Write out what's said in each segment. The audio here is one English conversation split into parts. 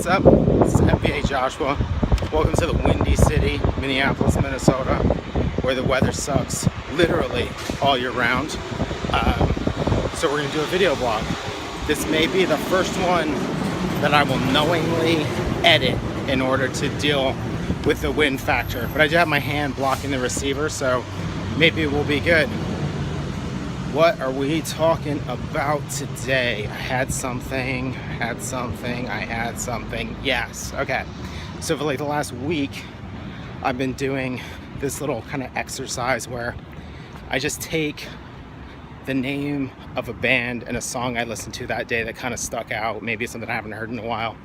what's up? This is MVA Joshua. Welcome to the windy city, Minneapolis, Minnesota, where the weather sucks literally all year round. So we're going to do a video blog. This may be the first one that I will knowingly edit in order to deal with the wind factor. But I do have my hand blocking the receiver, so maybe it will be good. What are we talking about today? I had something. Yes, okay. So for like the last week, I've been doing this little kind of exercise where I just take the name of a band and a song I listened to that day that kind of stuck out. Maybe something I haven't heard in a while,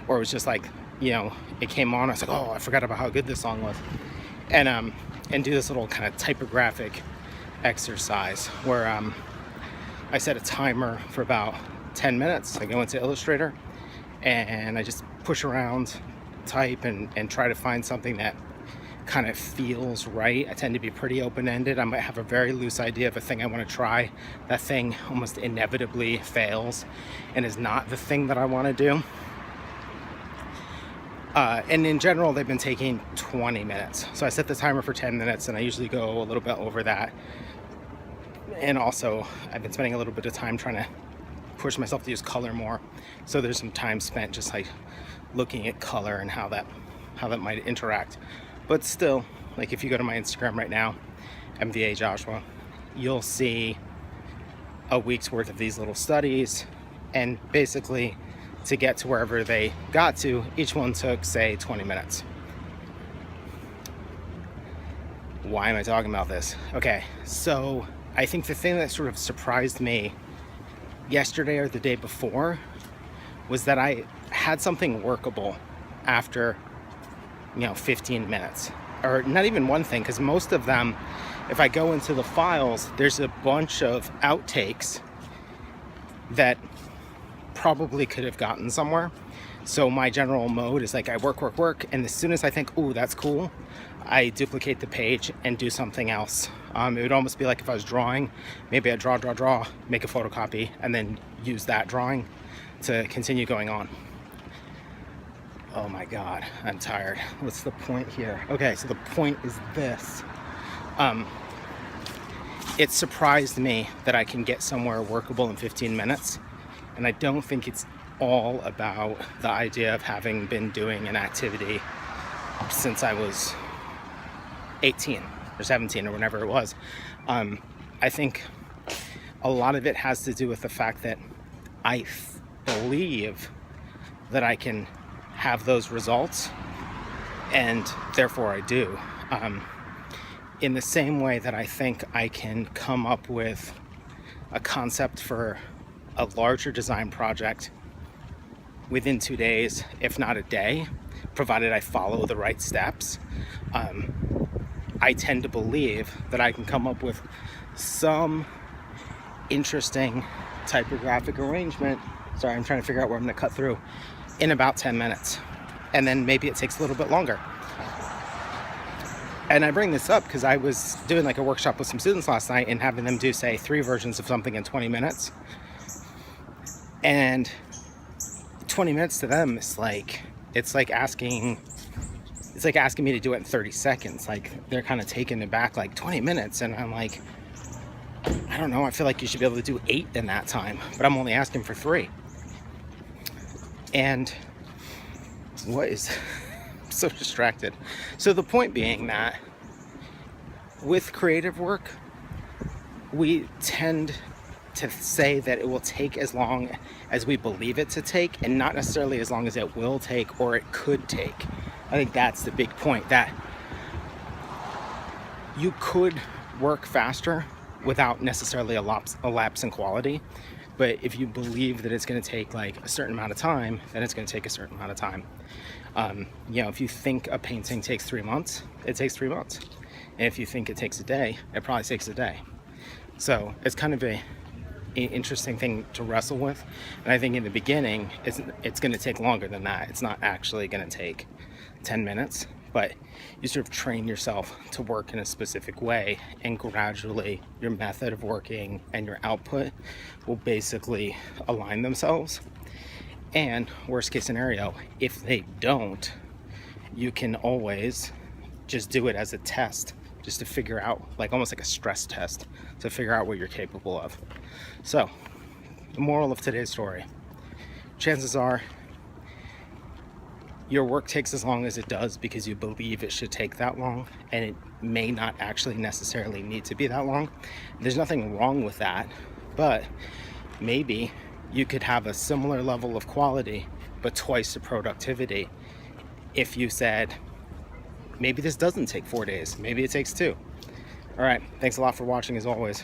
or it was just like, you know, it came on. I was like, oh, I forgot about how good this song was, and do this little kind of typographic exercise where I set a timer for about 10 minutes. I go into Illustrator and I just push around, type, and try to find something that kind of feels right. I tend to be pretty open-ended. I might have a very loose idea of a thing I want to try. That thing almost inevitably fails and is not the thing that I want to do. And in general, they've been taking 20 minutes. So I set the timer for 10 minutes and I usually go a little bit over that. And also, I've been spending a little bit of time trying to push myself to use color more. So there's some time spent just like looking at color and how that might interact. But still, like if you go to my Instagram right now, MVA Joshua, you'll see a week's worth of these little studies. And basically, to get to wherever they got to, each one took, say, 20 minutes. Why am I talking about this? Okay, so I think the thing that sort of surprised me yesterday or the day before was that I had something workable after, 15 minutes. Or not even one thing, because most of them, if I go into the files, there's a bunch of outtakes that probably could have gotten somewhere. So my general mode is like I work, and as soon as I think, ooh, that's cool, I duplicate the page and do something else. It would almost be like if I was drawing, maybe I draw, make a photocopy, and then use that drawing to continue going on. Oh my God, I'm tired. What's the point here? Okay, so the point is this. It surprised me that I can get somewhere workable in 15 minutes. And I don't think it's all about the idea of having been doing an activity since I was 18 or 17 or whenever it was. I think a lot of it has to do with the fact that I believe that I can have those results, and therefore I do. In the same way that I think I can come up with a concept for a larger design project within 2 days, if not a day, provided I follow the right steps. I tend to believe that I can come up with some interesting typographic arrangement. Sorry, I'm trying to figure out where I'm going to cut through in about 10 minutes. And then maybe it takes a little bit longer. And I bring this up because I was doing like a workshop with some students last night and having them do, say, 3 versions of something in 20 minutes. And 20 minutes to them is like, it's like asking me to do it in 30 seconds. Like they're kind of taken aback, like 20 minutes. And I'm like, I don't know. I feel like you should be able to do 8 in that time, but I'm only asking for 3. And I'm so distracted. So the point being that with creative work, we tend to say that it will take as long as we believe it to take, and not necessarily as long as it will take or it could take. I think that's the big point, that you could work faster without necessarily a lapse in quality. But if you believe that it's going to take like a certain amount of time, then it's going to take a certain amount of time. If you think a painting takes 3 months, it takes 3 months. And if you think it takes a day, it probably takes a day. So it's kind of an interesting thing to wrestle with. And I think in the beginning, it's going to take longer than that. It's not actually going to take 10 minutes. But you sort of train yourself to work in a specific way, and gradually your method of working and your output will basically align themselves. And worst case scenario, if they don't, you can always just do it as a test, just to figure out, like almost like a stress test, to figure out what you're capable of. So the moral of today's story, chances are your work takes as long as it does because you believe it should take that long, and it may not actually necessarily need to be that long. There's nothing wrong with that, but maybe you could have a similar level of quality but twice the productivity if you said, maybe this doesn't take 4 days, maybe it takes 2. All right, thanks a lot for watching as always.